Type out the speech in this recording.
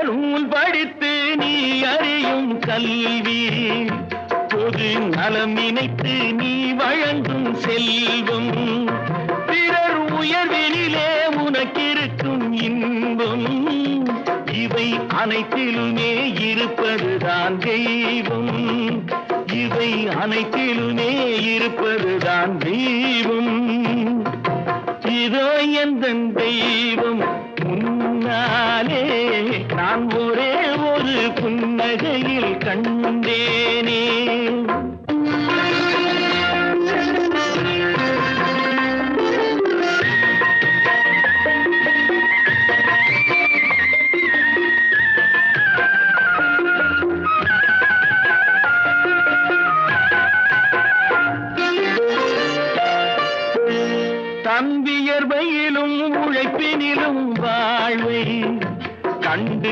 நூல் படித்து நீ அறியும் கல்வி பொது நலம் நினைத்து நீ வழங்கும் செல்வம் பிறர் உயர்வினிலே உனக்கிருக்கும் இன்பம் இவை அனைத்திலுமே இருப்பதுதான் தெய்வம் இவை அனைத்திலுமே இருப்பதுதான் தெய்வம் இதோ எந்த தெய்வம் முன்னாலே நான் ஒரே ஒரு புன்னகையில் கண்டேனே